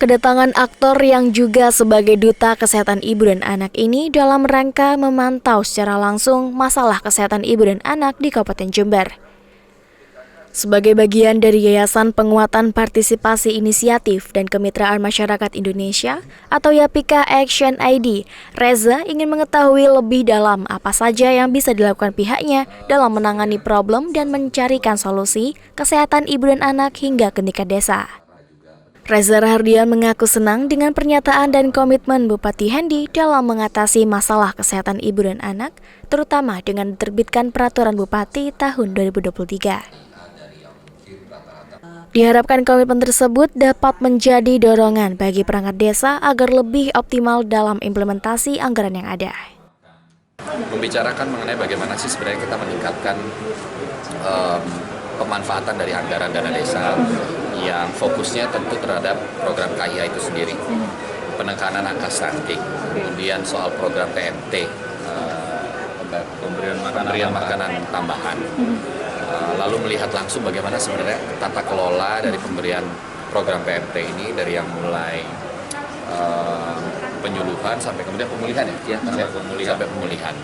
Kedatangan aktor yang juga sebagai duta kesehatan ibu dan anak ini dalam rangka memantau secara langsung masalah kesehatan ibu dan anak di Kabupaten Jember. Sebagai bagian dari Yayasan Penguatan Partisipasi Inisiatif dan Kemitraan Masyarakat Indonesia atau YAPIKA Action ID, Reza ingin mengetahui lebih dalam apa saja yang bisa dilakukan pihaknya dalam menangani problem dan mencarikan solusi kesehatan ibu dan anak hingga ke tingkat desa. Reza Rahardian mengaku senang dengan pernyataan dan komitmen Bupati Hendy dalam mengatasi masalah kesehatan ibu dan anak, terutama dengan diterbitkan Peraturan Bupati tahun 2023. Diharapkan komitmen tersebut dapat menjadi dorongan bagi perangkat desa agar lebih optimal dalam implementasi anggaran yang ada. Membicarakan mengenai bagaimana sih sebenarnya kita meningkatkan pemanfaatan dari anggaran dana desa yang fokusnya tentu terhadap program KIA itu sendiri, penekanan angka stunting, kemudian soal program PMT, pemberian makanan tambahan, lalu melihat langsung bagaimana sebenarnya tata kelola dari pemberian program PMT ini dari yang mulai penyuluhan sampai kemudian pemulihan sampai pemulihan.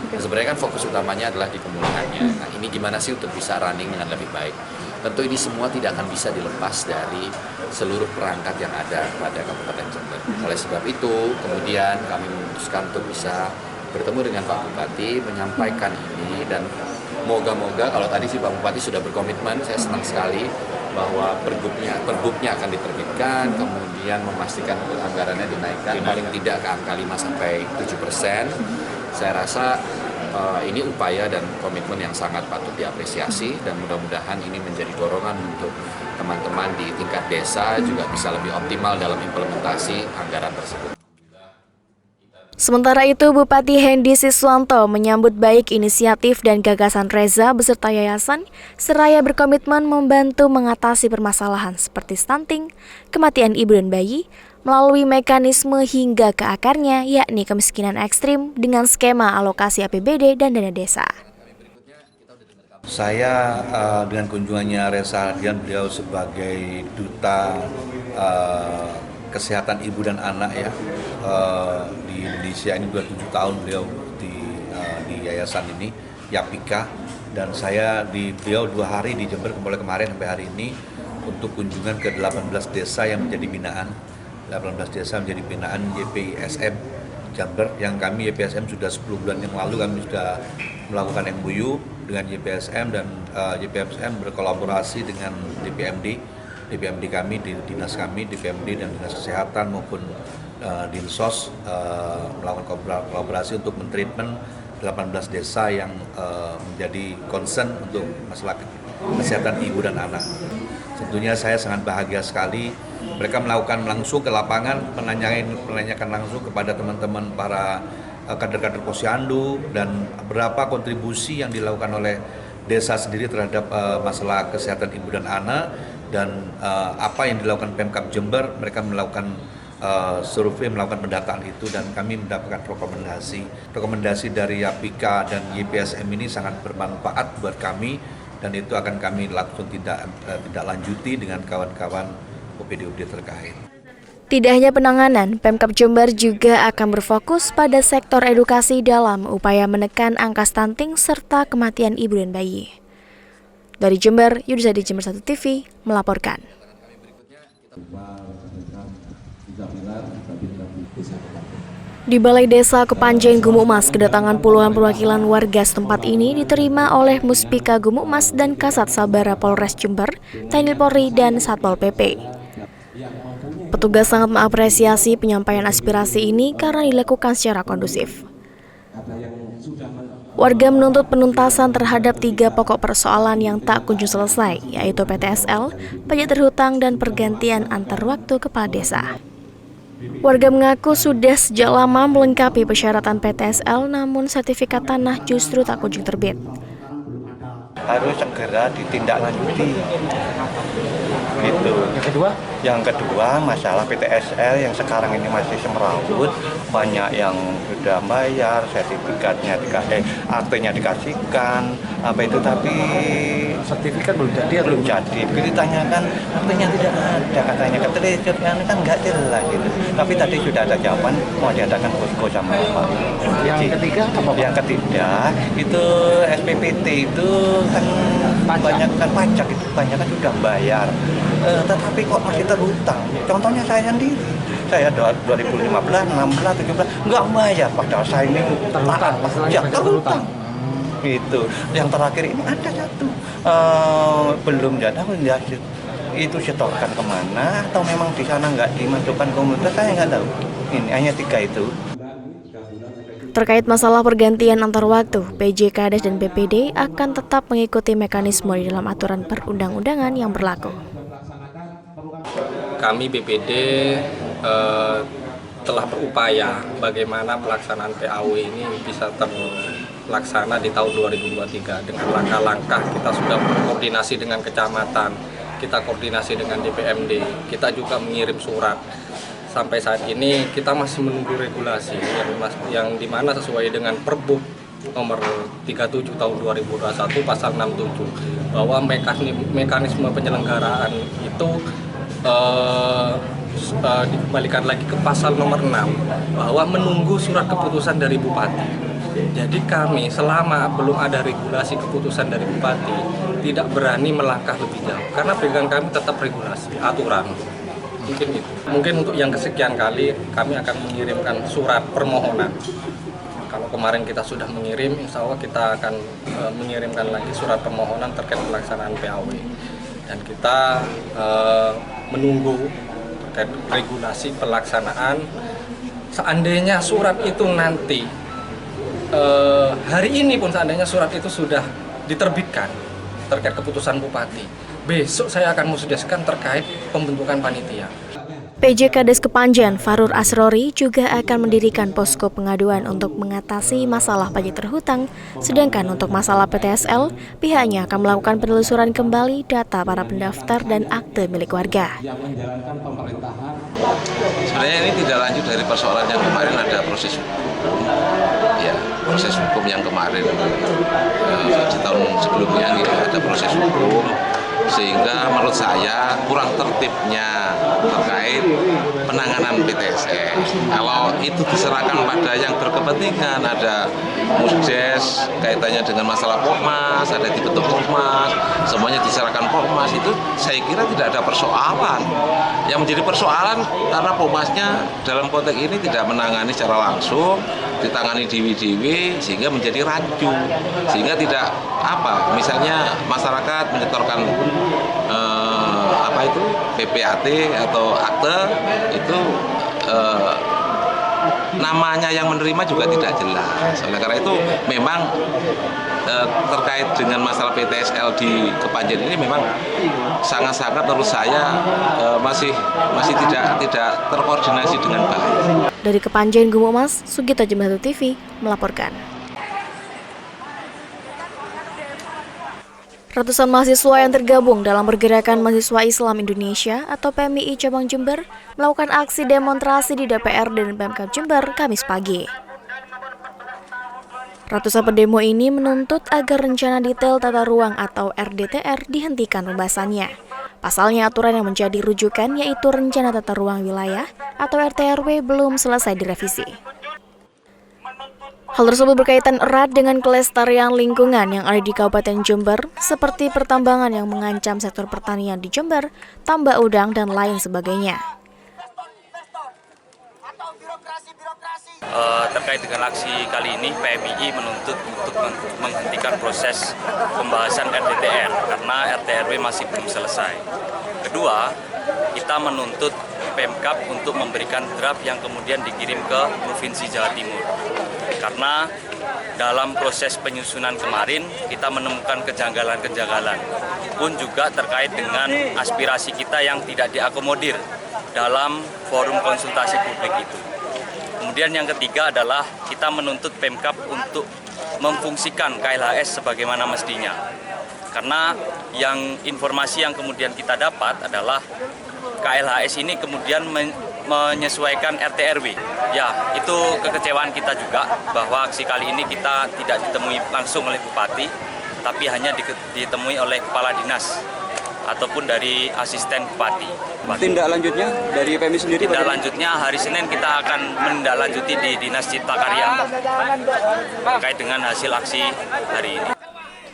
Sebenarnya kan fokus utamanya adalah di pemulihannya. Nah, ini gimana sih untuk bisa running dengan lebih baik? Tentu ini semua tidak akan bisa dilepas dari seluruh perangkat yang ada pada Kabupaten Jember. Oleh sebab itu, kemudian kami memutuskan untuk bisa bertemu dengan Pak Bupati, menyampaikan ini, dan moga-moga kalau tadi sih Pak Bupati sudah berkomitmen, saya senang sekali bahwa perbuknya akan diterbitkan, kemudian memastikan anggarannya dinaikkan paling tidak ke angka 5-7%. Saya rasa ini upaya dan komitmen yang sangat patut diapresiasi, dan mudah-mudahan ini menjadi dorongan untuk teman-teman di tingkat desa juga bisa lebih optimal dalam implementasi anggaran tersebut. Sementara itu, Bupati Hendy Siswanto menyambut baik inisiatif dan gagasan Reza beserta yayasan, seraya berkomitmen membantu mengatasi permasalahan seperti stunting, kematian ibu dan bayi, melalui mekanisme hingga ke akarnya, yakni kemiskinan ekstrim dengan skema alokasi APBD dan dana desa. Saya dengan kunjungannya Reza Rahardian, beliau sebagai duta kesehatan ibu dan anak ya di Indonesia, ini sudah 7 tahun beliau di yayasan ini YAPIKA, dan saya beliau 2 hari di Jember mulai kemarin sampai hari ini untuk kunjungan ke 18 desa yang menjadi binaan. 18 desa menjadi binaan YPSM Jember, yang kami YPSM sudah 10 bulan yang lalu kami sudah melakukan MOU dengan YPSM, dan YPSM berkolaborasi dengan DPMD kami, di dinas kami, DPMD dan dinas kesehatan maupun Dinsos melakukan kolaborasi untuk mentreatment 18 desa yang menjadi concern untuk masalah kesehatan ibu dan anak. Tentunya saya sangat bahagia sekali. Mereka melakukan langsung ke lapangan, menanyakan langsung kepada teman-teman para kader-kader Posyandu, dan berapa kontribusi yang dilakukan oleh desa sendiri terhadap masalah kesehatan ibu dan anak, dan apa yang dilakukan Pemkab Jember. Mereka melakukan survei, melakukan pendataan itu, dan kami mendapatkan rekomendasi dari YAPIKA dan YPSM ini sangat bermanfaat buat kami, dan itu akan kami langsung tidak lanjuti dengan kawan-kawan OPD terkait. Tidak hanya penanganan, Pemkab Jember juga akan berfokus pada sektor edukasi dalam upaya menekan angka stunting serta kematian ibu dan bayi. Dari Jember, Yudhistira Jember 1 TV melaporkan. Di Balai Desa Kepanjen Gumukmas, kedatangan puluhan perwakilan warga setempat ini diterima oleh Muspika Gumukmas dan Kasat Sabara Polres Jember, TNI Polri, dan Satpol PP. Petugas sangat mengapresiasi penyampaian aspirasi ini karena dilakukan secara kondusif. Warga menuntut penuntasan terhadap 3 pokok persoalan yang tak kunjung selesai, yaitu PTSL, pajak terhutang, dan pergantian antar waktu kepala desa. Warga mengaku sudah sejak lama melengkapi persyaratan PTSL, namun sertifikat tanah justru tak kunjung terbit. Harus segera ditindaklanjuti. Gitu. Yang kedua masalah PTSL yang sekarang ini masih semrawut, banyak yang sudah bayar sertifikatnya, artinya dikasihkan apa itu, tapi Sertifikat belum jadi atau belum jadi. Begitu ditanyakan artinya tidak ada, katanya keterlibatan kan nggak jelas gitu. Tapi tadi sudah ada jawaban mau diadakan posko sama Pak. Yang ketiga apa, Pak? Yang ketiga itu SPPT itu kan banyak kan pajak itu banyak kan sudah bayar, tetapi kok masih terhutang. Contohnya saya sendiri, saya 2015, 16, 17 nggak bayar, padahal saya ini Terhutang, masalahnya banyak terhutang. Itu yang terakhir ini ada satu belum jatuh itu setorkan kemana atau memang di sana nggak dimasukkan komunitas, saya nggak tahu. Ini hanya 3 itu. Terkait masalah pergantian antar waktu, PJ Kades dan BPD akan tetap mengikuti mekanisme di dalam aturan perundang-undangan yang berlaku. Kami BPD telah berupaya bagaimana pelaksanaan PAW ini bisa terlaksana di tahun 2023 dengan langkah-langkah. Kita sudah berkoordinasi dengan kecamatan, kita koordinasi dengan DPMD, kita juga mengirim surat. Sampai saat ini kita masih menunggu regulasi yang dimana sesuai dengan Perbup nomor 37 tahun 2021 pasal 67 bahwa mekanisme penyelenggaraan itu dikembalikan lagi ke pasal nomor 6 bahwa menunggu surat keputusan dari Bupati. Jadi kami selama belum ada regulasi keputusan dari Bupati tidak berani melangkah lebih jauh karena pegang kami tetap regulasi, aturan. Mungkin itu. Mungkin untuk yang kesekian kali kami akan mengirimkan surat permohonan. Kalau kemarin kita sudah mengirim, insya Allah kita akan mengirimkan lagi surat permohonan terkait pelaksanaan PAW. Dan kita menunggu terkait regulasi pelaksanaan. Seandainya surat itu nanti, hari ini pun seandainya surat itu sudah diterbitkan terkait keputusan Bupati, besok saya akan musyawarahkan terkait pembentukan panitia. PJ Kades Kepanjen Farur Asrori juga akan mendirikan posko pengaduan untuk mengatasi masalah pajak terhutang, sedangkan untuk masalah PTSL, pihaknya akan melakukan penelusuran kembali data para pendaftar dan akte milik warga. Sebenarnya ini tidak lanjut dari persoalan yang kemarin ada proses hukum, ya proses hukum yang kemarin di tahun sebelumnya ini ada proses hukum, sehingga menurut saya kurang tertibnya terkait penanganan PTSL. Kalau itu diserahkan pada yang berkepentingan, ada Musdes kaitannya dengan masalah Polmas, ada dibentuk Polmas, semuanya diserahkan Polmas, itu saya kira tidak ada persoalan. Yang menjadi persoalan karena Polmasnya dalam konteks ini tidak menangani secara langsung, ditangani dewi-dewi sehingga menjadi rancu, sehingga tidak misalnya masyarakat menyetorkan PPAT atau akte itu namanya yang menerima juga tidak jelas. Oleh karena itu memang terkait dengan masalah PTSL di Kepanjen ini memang sangat-sangat menurut saya masih tidak terkoordinasi dengan baik. Dari Kepanjen Gumuk Mas, Sugito Jembatu TV melaporkan. Ratusan mahasiswa yang tergabung dalam Pergerakan Mahasiswa Islam Indonesia atau PMII Cabang Jember melakukan aksi demonstrasi di DPR dan Pemkab Jember Kamis pagi. Ratusan pendemo ini menuntut agar rencana detail tata ruang atau RDTR dihentikan pembahasannya. Pasalnya aturan yang menjadi rujukan yaitu rencana tata ruang wilayah atau RTRW belum selesai direvisi. Hal tersebut berkaitan erat dengan kelestarian lingkungan yang ada di Kabupaten Jember, seperti pertambangan yang mengancam sektor pertanian di Jember, tambak udang, dan lain sebagainya. Terkait dengan aksi kali ini, PMII menuntut untuk menghentikan proses pembahasan RDTR karena RTRW masih belum selesai. Kedua, kita menuntut Pemkab untuk memberikan draft yang kemudian dikirim ke Provinsi Jawa Timur. Karena dalam proses penyusunan kemarin kita menemukan kejanggalan-kejanggalan, pun juga terkait dengan aspirasi kita yang tidak diakomodir dalam forum konsultasi publik itu. Kemudian yang ketiga adalah kita menuntut Pemkab untuk memfungsikan KLHS sebagaimana mestinya. Karena informasi yang kemudian kita dapat adalah KLHS ini kemudian menyesuaikan RTRW. Ya, itu kekecewaan kita juga bahwa aksi kali ini kita tidak ditemui langsung oleh Bupati, tapi hanya ditemui oleh kepala dinas ataupun dari asisten bupati. Tindak lanjutnya dari PMI sendiri? Tindak lanjutnya hari Senin kita akan menindaklanjuti di Dinas Cipta Karya terkait dengan hasil aksi hari ini.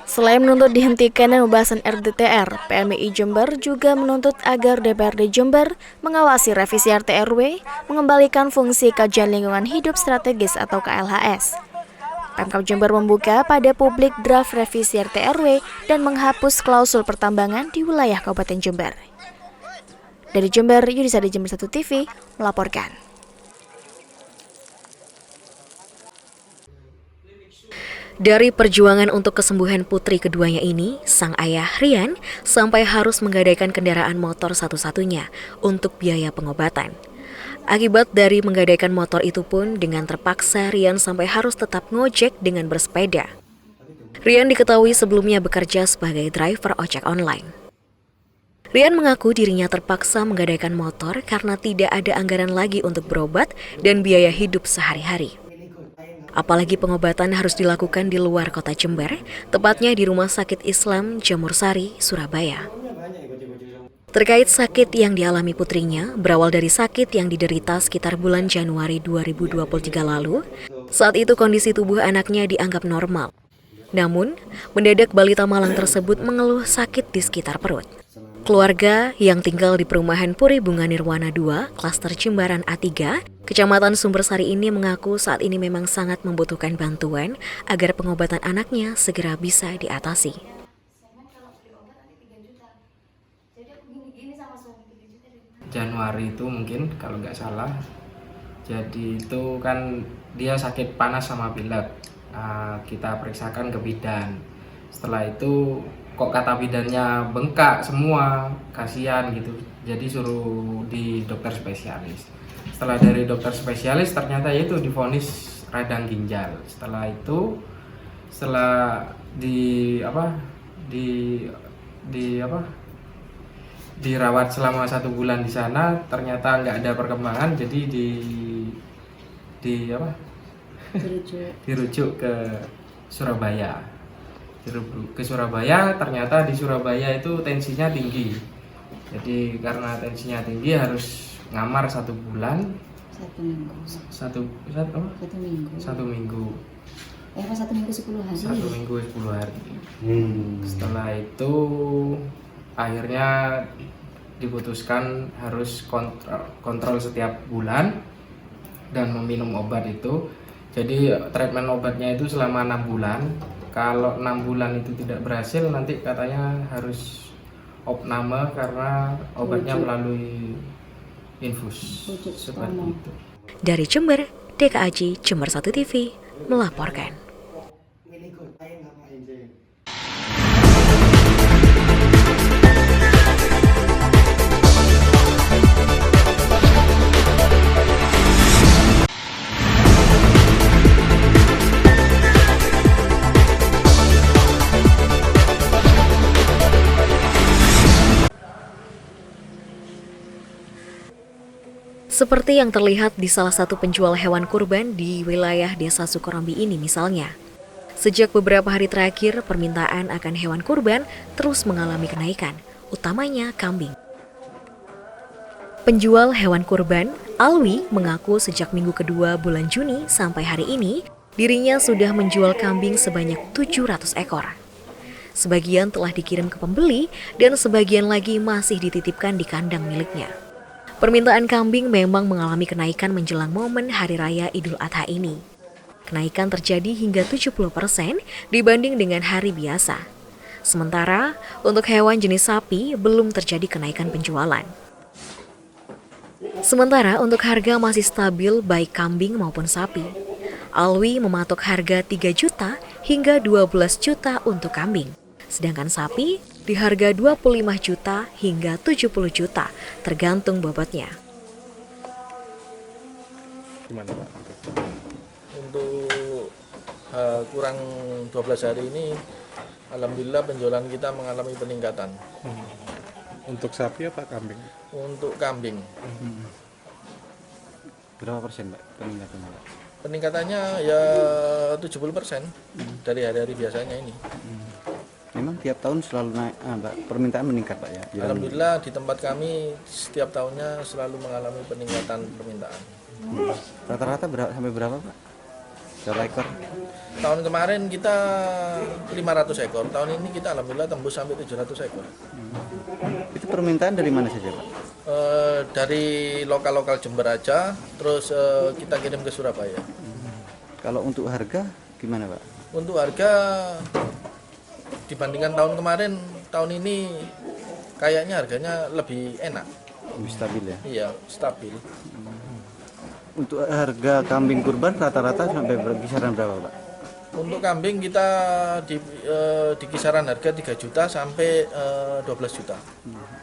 Selain menuntut dihentikan pembahasan RDTR, PMII Jember juga menuntut agar DPRD Jember mengawasi revisi RT/RW, mengembalikan fungsi kajian lingkungan hidup strategis atau KLHS. Pemkab Jember membuka pada publik draft revisi RT/RW dan menghapus klausul pertambangan di wilayah Kabupaten Jember. Dari Jember, Yudhisa di Jember 1 TV melaporkan. Dari perjuangan untuk kesembuhan putri keduanya ini, sang ayah Rian sampai harus menggadaikan kendaraan motor satu-satunya untuk biaya pengobatan. Akibat dari menggadaikan motor itu pun, dengan terpaksa Rian sampai harus tetap ngojek dengan bersepeda. Rian diketahui sebelumnya bekerja sebagai driver ojek online. Rian mengaku dirinya terpaksa menggadaikan motor karena tidak ada anggaran lagi untuk berobat dan biaya hidup sehari-hari. Apalagi pengobatan harus dilakukan di luar kota Jember, tepatnya di Rumah Sakit Islam Jamur Sari, Surabaya. Terkait sakit yang dialami putrinya, berawal dari sakit yang diderita sekitar bulan Januari 2023 lalu. Saat itu kondisi tubuh anaknya dianggap normal. Namun, mendadak balita malang tersebut mengeluh sakit di sekitar perut. Keluarga yang tinggal di perumahan Puri Bunga Nirwana 2, klaster Jembaran A3, Kecamatan Sumbersari ini mengaku saat ini memang sangat membutuhkan bantuan agar pengobatan anaknya segera bisa diatasi. Januari itu mungkin kalau nggak salah, jadi itu kan dia sakit panas sama pilek, kita periksakan ke bidan. Setelah itu kok kata bidannya bengkak semua, kasihan gitu, jadi suruh di dokter spesialis. Setelah dari dokter spesialis ternyata itu divonis radang ginjal. Setelah itu dirawat selama 1 bulan di sana, ternyata nggak ada perkembangan, jadi dirujuk ke Surabaya. Ternyata di Surabaya itu tensinya tinggi. Jadi karena tensinya tinggi harus ngamar 1 bulan. 1 minggu. 1 minggu. 1 minggu 10 hari. 1 minggu 10 hari. Setelah itu akhirnya diputuskan harus kontrol setiap bulan dan meminum obat itu. Jadi treatment obatnya itu selama 6 bulan. Kalau 6 bulan itu tidak berhasil, nanti katanya harus opname karena obatnya melalui infus. Seperti itu. Dari Jember, DKAJ Jember 1 TV melaporkan. Seperti yang terlihat di salah satu penjual hewan kurban di wilayah Desa Sukorambi ini misalnya. Sejak beberapa hari terakhir, permintaan akan hewan kurban terus mengalami kenaikan, utamanya kambing. Penjual hewan kurban, Alwi, mengaku sejak minggu kedua bulan Juni sampai hari ini, dirinya sudah menjual kambing sebanyak 700 ekor. Sebagian telah dikirim ke pembeli dan sebagian lagi masih dititipkan di kandang miliknya. Permintaan kambing memang mengalami kenaikan menjelang momen Hari Raya Idul Adha ini. Kenaikan terjadi hingga 70% dibanding dengan hari biasa. Sementara, untuk hewan jenis sapi belum terjadi kenaikan penjualan. Sementara untuk harga masih stabil baik kambing maupun sapi. Alwi mematok harga 3 juta hingga 12 juta untuk kambing. Sedangkan sapi di harga 25 juta hingga 70 juta, tergantung bobotnya. Gimana Pak? Untuk kurang 12 hari ini, alhamdulillah penjualan kita mengalami peningkatan. Untuk sapi apa kambing? Untuk kambing. Berapa persen Pak peningkatannya? Peningkatannya ya 70% dari hari-hari biasanya ini. Memang tiap tahun selalu naik, permintaan meningkat Pak ya? Alhamdulillah di tempat kami setiap tahunnya selalu mengalami peningkatan permintaan. Rata-rata sampai berapa Pak? Berapa ekor? Tahun kemarin kita 500 ekor, tahun ini kita alhamdulillah tembus sampai 700 ekor. Itu permintaan dari mana saja Pak? Dari lokal-lokal Jember aja, terus kita kirim ke Surabaya. Kalau untuk harga gimana Pak? Untuk harga dibandingkan tahun kemarin, tahun ini kayaknya harganya lebih enak. Lebih stabil ya? Iya, stabil. Untuk harga kambing kurban rata-rata sampai kisaran berapa Pak? Untuk kambing kita di kisaran harga 3 juta sampai 12 juta.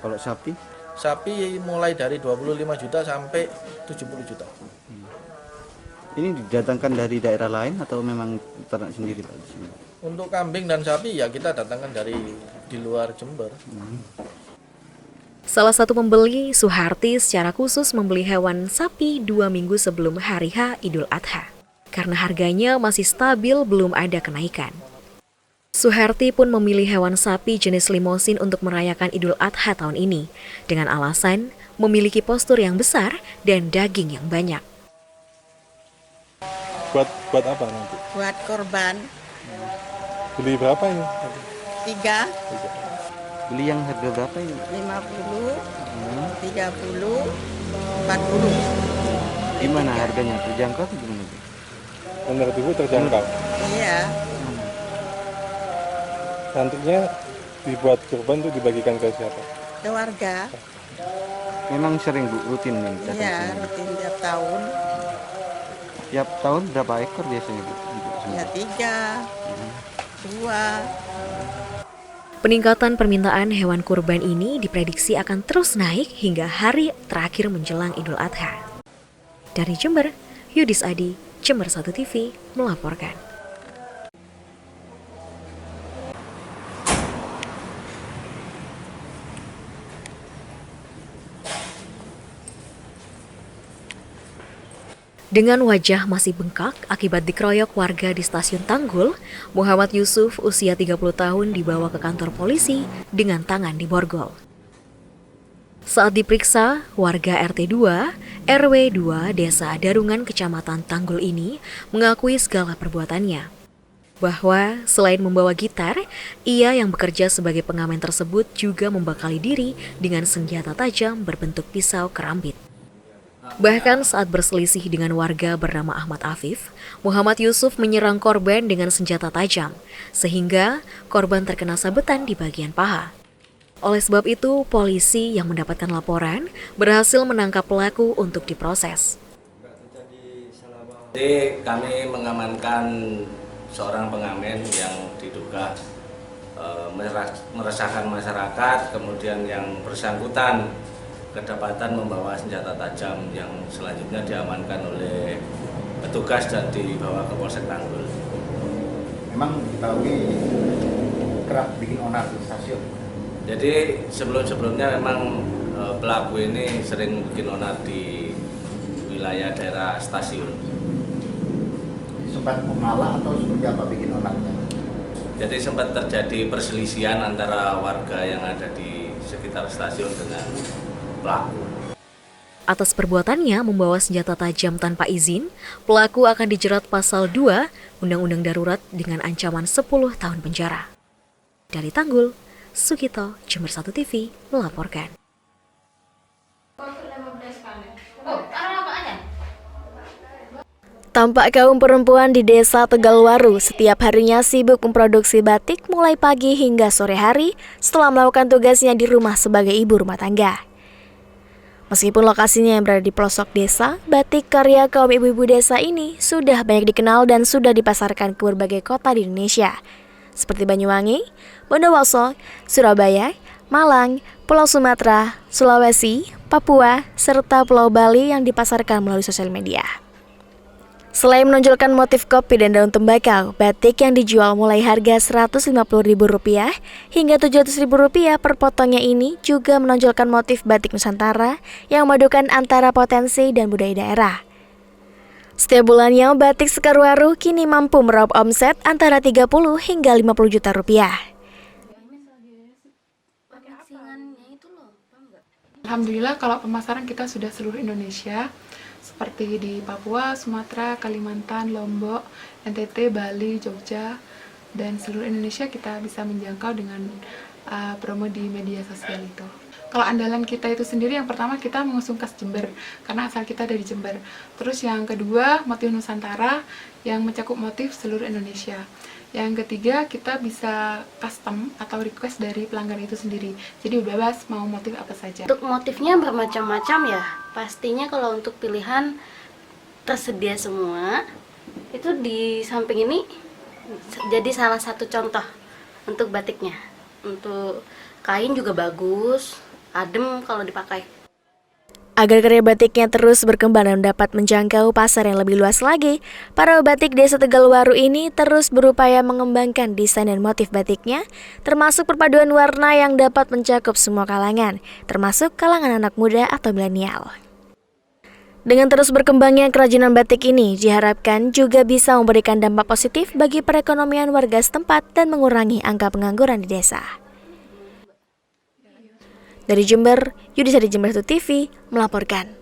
Kalau sapi? Sapi mulai dari 25 juta sampai 70 juta. Ini didatangkan dari daerah lain atau memang ternak sendiri Pak? Untuk kambing dan sapi ya kita datangkan dari di luar Jember. Salah satu pembeli, Suharti, secara khusus membeli hewan sapi 2 minggu sebelum hari H Idul Adha. Karena harganya masih stabil, belum ada kenaikan. Suharti pun memilih hewan sapi jenis limosin untuk merayakan Idul Adha tahun ini, dengan alasan memiliki postur yang besar dan daging yang banyak. Buat apa nanti? Buat korban. Beli berapa ini? 3. Beli yang harga berapa ini? 50, 30, 40. Gimana harganya? Terjangkau atau gimana? Menurut Ibu terjangkau? Iya. Nantinya dibuat kurban itu dibagikan ke siapa? Ke warga. Memang sering Bu, rutin nih? Iya, rutin tiap tahun. Tiap tahun berapa ekor biasanya Bu? Ya 3, 2. Peningkatan permintaan hewan kurban ini diprediksi akan terus naik hingga hari terakhir menjelang Idul Adha. Dari Jember, Yudis Adi, Jember 1 TV melaporkan. Dengan wajah masih bengkak akibat dikeroyok warga di stasiun Tanggul, Muhammad Yusuf usia 30 tahun dibawa ke kantor polisi dengan tangan diborgol. Saat diperiksa, warga RT 2, RW 2 Desa Darungan Kecamatan Tanggul ini mengakui segala perbuatannya. Bahwa selain membawa gitar, ia yang bekerja sebagai pengamen tersebut juga membekali diri dengan senjata tajam berbentuk pisau kerambit. Bahkan saat berselisih dengan warga bernama Ahmad Afif, Muhammad Yusuf menyerang korban dengan senjata tajam, sehingga korban terkena sabetan di bagian paha. Oleh sebab itu, polisi yang mendapatkan laporan berhasil menangkap pelaku untuk diproses. Jadi kami mengamankan seorang pengamen yang diduga meresahkan masyarakat, kemudian yang bersangkutan kedapatan membawa senjata tajam yang selanjutnya diamankan oleh petugas dan dibawa ke Polsek Tanggul. Memang diketahui kerap bikin onar di stasiun. Jadi sebelumnya memang pelaku ini sering bikin onar di wilayah daerah stasiun. Sempat mengalah atau seperti apa bikin onarnya? Jadi sempat terjadi perselisihan antara warga yang ada di sekitar stasiun dengan pelaku. Atas perbuatannya membawa senjata tajam tanpa izin, pelaku akan dijerat pasal 2 Undang-Undang Darurat dengan ancaman 10 tahun penjara. Dari Tanggul, Sugito, Jember 1 TV melaporkan. Tampak kaum perempuan di desa Tegalwaru setiap harinya sibuk memproduksi batik mulai pagi hingga sore hari setelah melakukan tugasnya di rumah sebagai ibu rumah tangga. Meskipun lokasinya yang berada di pelosok desa, batik karya kaum ibu-ibu desa ini sudah banyak dikenal dan sudah dipasarkan ke berbagai kota di Indonesia, seperti Banyuwangi, Bondowoso, Surabaya, Malang, Pulau Sumatera, Sulawesi, Papua, serta Pulau Bali yang dipasarkan melalui sosial media. Selain menonjolkan motif kopi dan daun tembakau, batik yang dijual mulai harga Rp150.000 hingga Rp700.000 per potongnya ini juga menonjolkan motif batik Nusantara yang memadukan antara potensi dan budaya daerah. Setiap bulannya, batik Sekarwaru kini mampu meraup omset antara 30 hingga 50 juta rupiah. Alhamdulillah kalau pemasaran kita sudah seluruh Indonesia, seperti di Papua, Sumatera, Kalimantan, Lombok, NTT, Bali, Jogja, dan seluruh Indonesia kita bisa menjangkau dengan promo di media sosial itu. Kalau andalan kita itu sendiri, yang pertama kita mengusung khas Jember, karena asal kita dari Jember. Terus yang kedua, motif Nusantara yang mencakup motif seluruh Indonesia. Yang ketiga, kita bisa custom atau request dari pelanggan itu sendiri. Jadi bebas mau motif apa saja. Untuk motifnya bermacam-macam ya. Pastinya kalau untuk pilihan tersedia semua. Itu di samping ini jadi salah satu contoh untuk batiknya. Untuk kain juga bagus, adem kalau dipakai. Agar karya batiknya terus berkembang dan dapat menjangkau pasar yang lebih luas lagi, para batik Desa Tegalwaru ini terus berupaya mengembangkan desain dan motif batiknya, termasuk perpaduan warna yang dapat mencakup semua kalangan, termasuk kalangan anak muda atau milenial. Dengan terus berkembangnya kerajinan batik ini, diharapkan juga bisa memberikan dampak positif bagi perekonomian warga setempat dan mengurangi angka pengangguran di desa. Dari Jember, Yudhistira Jember 1 TV melaporkan.